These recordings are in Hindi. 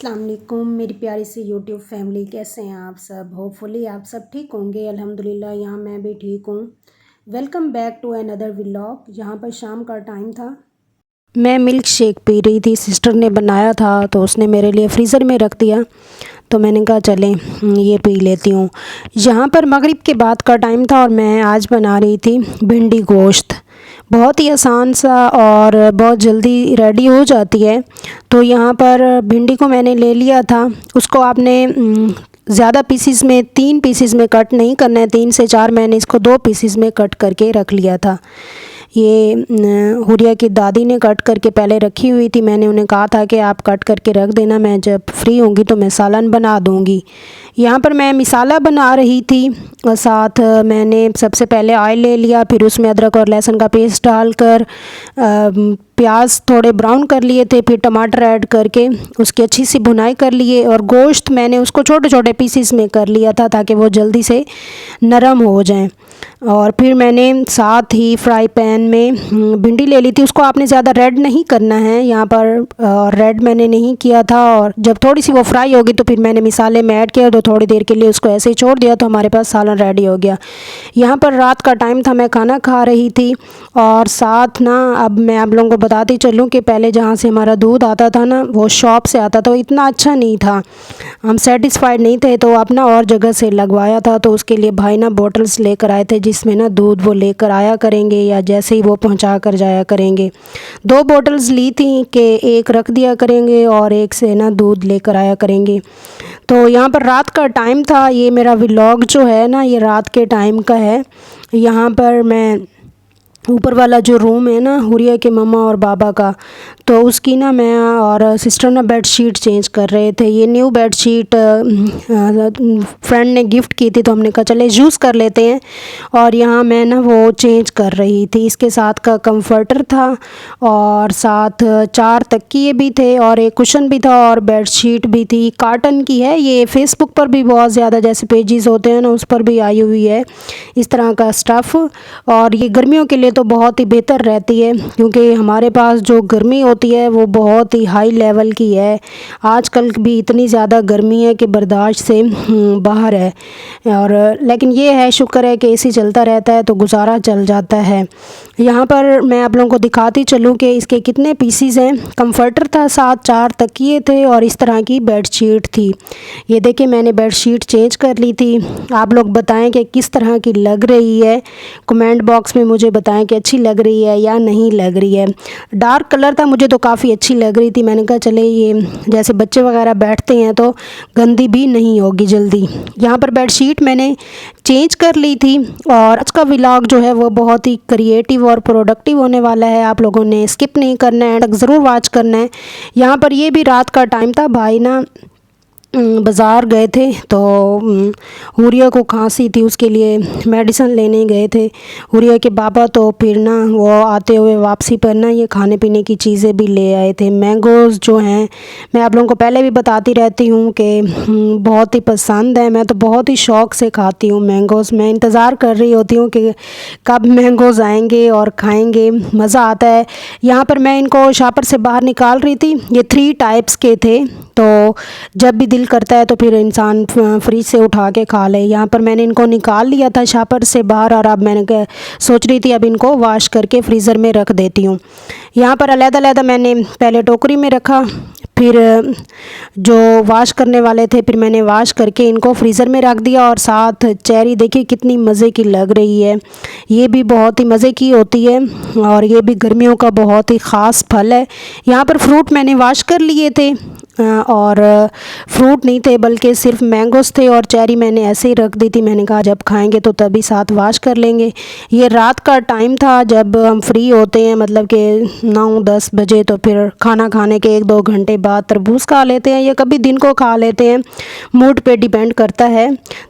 अस्सलाम वालेकुम मेरी प्यारी सी यूट्यूब फैमिली, कैसे हैं आप सब। होपफुली आप सब ठीक होंगे। अल्हम्दुलिल्लाह यहाँ मैं भी ठीक हूँ। Welcome back to another vlog. यहाँ पर शाम का टाइम था, मैं मिल्क शेक पी रही थी। सिस्टर ने बनाया था तो उसने मेरे लिए फ्रीज़र में रख दिया, तो मैंने कहा चलें ये पी लेती हूँ। यहाँ पर मगरिब के बाद का टाइम था और मैं आज बना रही थी भिंडी गोश्त। बहुत ही आसान सा और बहुत जल्दी रेडी हो जाती है। तो यहाँ पर भिंडी को मैंने ले लिया था, उसको आपने ज़्यादा पीसीस में 3 पीसीस में कट नहीं करना है, 3 से 4। मैंने इसको 2 पीसीस में कट करके रख लिया था। ये हुरिया की दादी ने कट करके पहले रखी हुई थी। मैंने उन्हें कहा था कि आप कट करके रख देना, मैं जब फ्री होंगी तो मैं सालन बना दूंगी। यहाँ पर मैं मिसाला बना रही थी और साथ मैंने सबसे पहले ऑयल ले लिया, फिर उसमें अदरक और लहसुन का पेस्ट डालकर प्याज थोड़े ब्राउन कर लिए थे, फिर टमाटर ऐड करके उसकी अच्छी सी भुनाई कर लिए। और गोश्त मैंने उसको छोटे छोटे पीसीस में कर लिया था ताकि वो जल्दी से नरम हो जाएं। और फिर मैंने साथ ही फ्राई पैन में भिंडी ले ली थी। उसको आपने ज़्यादा रेड नहीं करना है यहाँ पर, और रेड मैंने नहीं किया था। और जब थोड़ी सी वो फ्राई होगी तो फिर मैंने मिसाले में ऐड किया, तो थोड़ी देर के लिए उसको ऐसे ही छोड़ दिया, तो हमारे पास सालन रेडी हो गया। यहाँ पर रात का टाइम था, मैं खाना खा रही थी। और साथ ना अब मैं आप लोगों को बताती चलूँ कि पहले जहाँ से हमारा दूध आता था ना, वो शॉप से आता था, वो इतना अच्छा नहीं था, हम सेटिस्फाइड नहीं थे, तो अपना और जगह से लगवाया था। तो उसके लिए भाई ना बॉटल्स लेकर आए थे, जिसमें ना दूध वो लेकर आया करेंगे या जैसे ही वो पहुंचा कर जाया करेंगे। 2 बॉटल्स ली थी कि एक रख दिया करेंगे और एक से ना दूध लेकर आया करेंगे। तो यहाँ पर रात का टाइम था। ये मेरा व्लॉग जो है ना, ये रात के टाइम का है। यहाँ पर मैं ऊपर वाला जो रूम है ना हुरिया के मम्मा और बाबा का, तो उसकी ना मैं और सिस्टर ना बेड शीट चेंज कर रहे थे। ये न्यू बेड शीट फ्रेंड ने गिफ्ट की थी, तो हमने कहा चले यूज़ कर लेते हैं। और यहाँ मैं ना वो चेंज कर रही थी। इसके साथ का कंफर्टर था और साथ 4 तकिए भी थे और एक कुशन भी था और बेड शीट भी थी। कॉटन की है ये, फेसबुक पर भी बहुत ज़्यादा जैसे पेजेस होते हैं ना, उस पर भी आई हुई है इस तरह का स्टफ़। और ये गर्मियों के लिए तो बहुत ही बेहतर रहती है, क्योंकि हमारे पास जो गर्मी होती है वो बहुत ही हाई लेवल की है। आजकल भी इतनी ज़्यादा गर्मी है कि बर्दाश्त से बाहर है। और लेकिन ये है, शुक्र है कि एसी चलता रहता है तो गुजारा चल जाता है। यहाँ पर मैं आप लोगों को दिखाती चलूँ कि इसके कितने पीसीज हैं। कंफर्टर था, साथ 4 तकिए थे और इस तरह की बेड शीट थी। ये देखिए मैंने बेड शीट चेंज कर ली थी। आप लोग बताएं कि किस तरह की लग रही है, कमेंट बॉक्स में मुझे बताएं कि अच्छी लग रही है या नहीं लग रही है। डार्क कलर था, मुझे तो काफ़ी अच्छी लग रही थी। मैंने कहा चले ये जैसे बच्चे वगैरह बैठते हैं तो गंदी भी नहीं होगी जल्दी। यहाँ पर बेड शीट मैंने चेंज कर ली थी। और आज का व्लॉग जो है वो बहुत ही क्रिएटिव और प्रोडक्टिव होने वाला है, आप लोगों ने स्किप नहीं करना है, ज़रूर वॉच करना है। यहाँ पर ये भी रात का टाइम था, भाई ना बाज़ार गए थे, तो हुरिया को खांसी थी, उसके लिए मेडिसिन लेने गए थे हुरिया के बाबा। तो फिर ना वो आते हुए वापसी पर ना ये खाने पीने की चीज़ें भी ले आए थे। मैंगोज़ जो हैं, मैं आप लोगों को पहले भी बताती रहती हूँ कि बहुत ही पसंद है, मैं तो बहुत ही शौक़ से खाती हूँ मैंगोज़। मैं इंतज़ार कर रही होती हूँ कि कब मैंगोज़ आएंगे और खाएंगे, मज़ा आता है। यहाँ पर मैं इनको शॉपर से बाहर निकाल रही थी। ये 3 टाइप्स के थे, तो जब भी दिल करता है तो फिर इंसान फ्रिज से उठा के खा ले। यहाँ पर मैंने इनको निकाल लिया था शॉपर से बाहर, और अब मैंने सोच रही थी अब इनको वॉश करके फ्रीज़र में रख देती हूँ। यहाँ पर अलग-अलग मैंने पहले टोकरी में रखा, फिर जो वॉश करने वाले थे फिर मैंने वॉश करके इनको फ्रीज़र में रख दिया। और साथ चेरी देखिए कितनी मज़े की लग रही है, ये भी बहुत ही मज़े की होती है और ये भी गर्मियों का बहुत ही ख़ास फल है। यहाँ पर फ्रूट मैंने वॉश कर लिए थे और फ्रूट नहीं थे बल्कि सिर्फ मैंगोस थे और चेरी मैंने ऐसे ही रख दी थी। मैंने कहा जब खाएंगे तो तभी साथ वॉश कर लेंगे। ये रात का टाइम था जब हम फ्री होते हैं, मतलब कि 9-10 बजे, तो फिर खाना खाने के 1-2 घंटे बाद तरबूज खा लेते हैं या कभी दिन को खा लेते हैं, मूड पे डिपेंड करता है।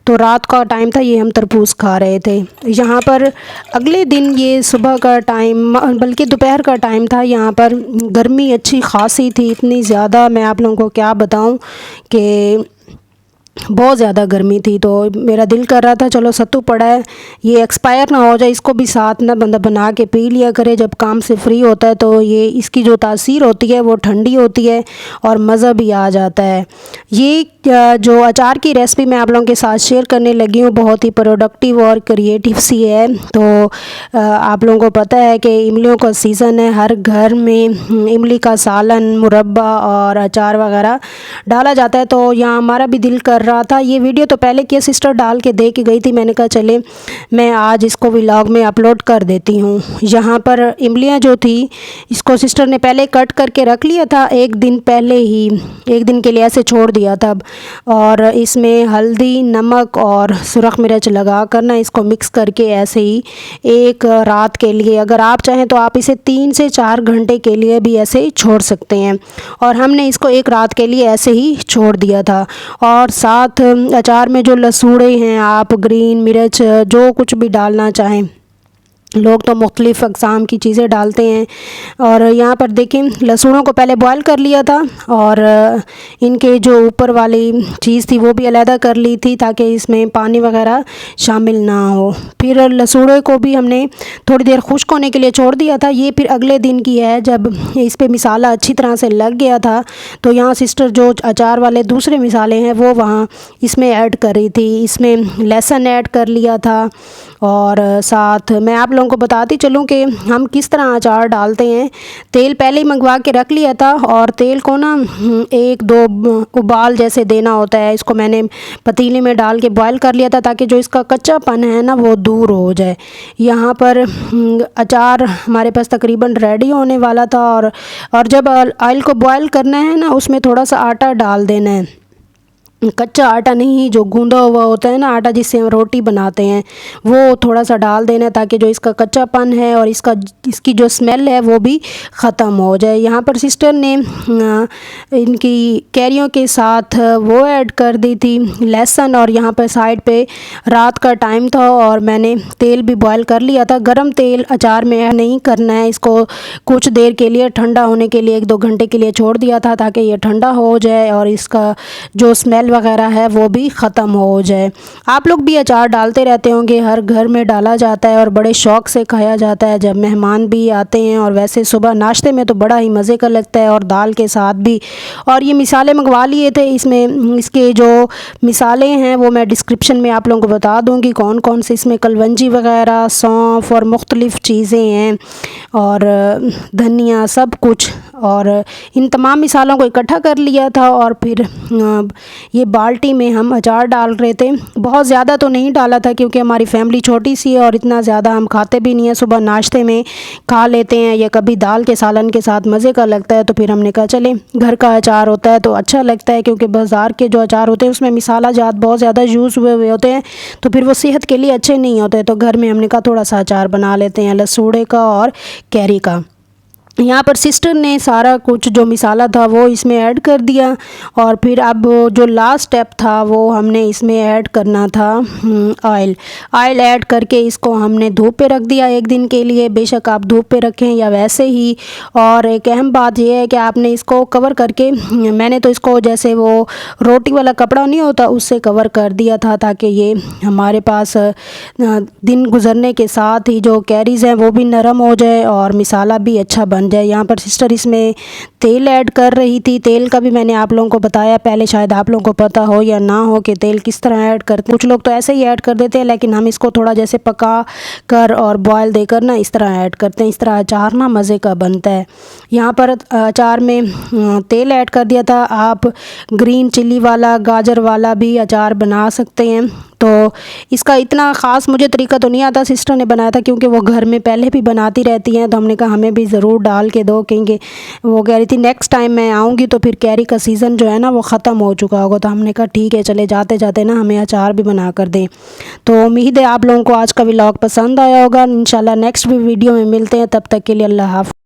तो रात का टाइम था, ये हम तरबूज खा रहे थे। यहाँ पर अगले दिन ये सुबह का टाइम बल्कि दोपहर का टाइम था, यहाँ पर गर्मी अच्छी खासी थी, इतनी ज़्यादा मैं आप लोगों को क्या बताऊं कि बहुत ज़्यादा गर्मी थी तो मेरा दिल कर रहा था चलो सत्तू पड़ा है, ये एक्सपायर ना हो जाए, इसको भी साथ ना बंदा बना के पी लिया करे जब काम से फ्री होता है। तो ये इसकी जो तासीर होती है वो ठंडी होती है और मज़ा भी आ जाता है। ये जो अचार की रेसिपी मैं आप लोगों के साथ शेयर करने लगी हूँ बहुत ही प्रोडक्टिव और क्रिएटिव सी है। तो आप लोगों को पता है कि इमलियों का सीज़न है, हर घर में इमली का सालन, मुरब्बा और अचार वगैरह डाला जाता है। तो यहाँ हमारा भी दिल कर रहा था। ये वीडियो तो पहले की सिस्टर डाल के दे के गई थी, मैंने कहा चले मैं आज इसको व्लॉग में अपलोड कर देती हूँ। यहाँ पर इमलियाँ जो थी इसको सिस्टर ने पहले कट करके रख लिया था, एक दिन पहले ही, एक दिन के लिए ऐसे छोड़ दिया था। और इसमें हल्दी, नमक और सुरख मिर्च लगा कर ना इसको मिक्स करके ऐसे ही एक रात के लिए, अगर आप चाहें तो आप इसे 3 से 4 घंटे के लिए भी ऐसे ही छोड़ सकते हैं। और हमने इसको एक रात के लिए ऐसे ही छोड़ दिया था। और साथ अचार में जो लसूड़े हैं, आप ग्रीन मिर्च जो कुछ भी डालना चाहें, लोग तो मुख्तलिफ़ अक़साम की चीज़ें डालते हैं। और यहाँ पर देखें लहसुनों को पहले बॉयल कर लिया था और इनके जो ऊपर वाली चीज़ थी वो भी अलहदा कर ली थी ताकि इसमें पानी वगैरह शामिल ना हो। फिर लहसुनों को भी हमने थोड़ी देर खुश्क होने के लिए छोड़ दिया था। ये फिर अगले दिन की है जब इस पर मिसाला अच्छी तरह से लग गया था। तो यहाँ सिस्टर जो अचार वाले दूसरे मिसाले हैं वो वहाँ इसमें ऐड कर रही थी। इसमें लहसुन ऐड कर लिया था और साथ मैं आप लोगों को बताती चलूँ कि हम किस तरह अचार डालते हैं। तेल पहले ही मंगवा के रख लिया था और तेल को ना 1-2 उबाल जैसे देना होता है। इसको मैंने पतीले में डाल के बॉयल कर लिया था ताकि जो इसका कच्चापन है ना वो दूर हो जाए। यहाँ पर अचार हमारे पास तकरीबन रेडी होने वाला था। और जब ऑयल को बॉयल करना है ना उसमें थोड़ा सा आटा डाल देना है, कच्चा आटा नहीं, जो गूंदा हुआ होता है ना आटा जिससे हम रोटी बनाते हैं, वो थोड़ा सा डाल देना ताकि जो इसका कच्चापन है और इसकी जो स्मेल है वो भी ख़त्म हो जाए। यहाँ पर सिस्टर ने इनकी कैरियों के साथ वो ऐड कर दी थी लहसुन। और यहाँ पर साइड पे रात का टाइम था और मैंने तेल भी बॉयल कर लिया था। गरम तेल अचार में ऐड नहीं करना है, इसको कुछ देर के लिए ठंडा होने के लिए 1-2 घंटे के लिए छोड़ दिया था ताकि ये ठंडा हो जाए और इसका जो स्मेल वगैरह है वो भी ख़त्म हो जाए। आप लोग भी अचार डालते रहते होंगे, हर घर में डाला जाता है और बड़े शौक़ से खाया जाता है जब मेहमान भी आते हैं। और वैसे सुबह नाश्ते में तो बड़ा ही मज़े का लगता है और दाल के साथ भी। और ये मिसाले मंगवा लिए थे, इसमें इसके जो मिसाले हैं वो मैं डिस्क्रिप्शन में आप लोगों को बता दूँगी कौन कौन से। इसमें कलवंजी वगैरह, सौंफ और मुख्तलिफ़ चीज़ें हैं और धनिया सब कुछ। और इन तमाम मिसालों को इकट्ठा कर लिया था और फिर ये बाल्टी में हम अचार डाल रहे थे। बहुत ज़्यादा तो नहीं डाला था क्योंकि हमारी फैमिली छोटी सी है और इतना ज़्यादा हम खाते भी नहीं हैं। सुबह नाश्ते में खा लेते हैं या कभी दाल के सालन के साथ मज़े का लगता है। तो फिर हमने कहा चले घर का अचार होता है तो अच्छा लगता है, क्योंकि बाज़ार के जो अचार होते हैं उसमें मिसाला जात बहुत ज़्यादा यूज़ हुए होते हैं तो फिर वो सेहत के लिए अच्छे नहीं होते। तो घर में हमने कहा थोड़ा सा अचार बना लेते हैं लसूड़े का और कैरी का। यहाँ पर सिस्टर ने सारा कुछ जो मिसाला था वो इसमें ऐड कर दिया। और फिर अब जो लास्ट स्टेप था वो हमने इसमें ऐड करना था ऑयल ऐड करके इसको हमने धूप पे रख दिया 1 दिन के लिए। बेशक आप धूप पे रखें या वैसे ही। और एक अहम बात यह है कि आपने इसको कवर करके, मैंने तो इसको जैसे वो रोटी वाला कपड़ा नहीं होता उससे कवर कर दिया था ताकि ये हमारे पास दिन गुजरने के साथ ही जो कैरीज़ हैं वो भी नरम हो जाए और मिसाला भी अच्छा बन जाए। यहाँ पर सिस्टर इसमें तेल ऐड कर रही थी। तेल का भी मैंने आप लोगों को बताया पहले, शायद आप लोगों को पता हो या ना हो कि तेल किस तरह ऐड करते हैं। कुछ लोग तो ऐसे ही ऐड कर देते हैं लेकिन हम इसको थोड़ा जैसे पका कर और बॉयल देकर ना इस तरह ऐड करते हैं। इस तरह अचार ना मज़े का बनता है। यहाँ पर अचार में तेल ऐड कर दिया था। आप ग्रीन चिली वाला, गाजर वाला भी अचार बना सकते हैं। तो इसका इतना ख़ास मुझे तरीका तो नहीं आता, सिस्टर ने बनाया था क्योंकि वो घर में पहले भी बनाती रहती हैं। तो हमने कहा हमें भी ज़रूर डाल के दो, कहेंगे वो कह रही थी नेक्स्ट टाइम मैं आऊँगी तो फिर कैरी का सीज़न जो है ना वो ख़त्म हो चुका होगा। तो हमने कहा ठीक है चले जाते जाते ना हमें अचार भी बना कर दें। तो उम्मीद है आप लोगों को आज का व्लॉग पसंद आया होगा। इंशाल्लाह नेक्स्ट भी वीडियो में मिलते हैं, तब तक के लिए अल्लाह हाफ़िज़।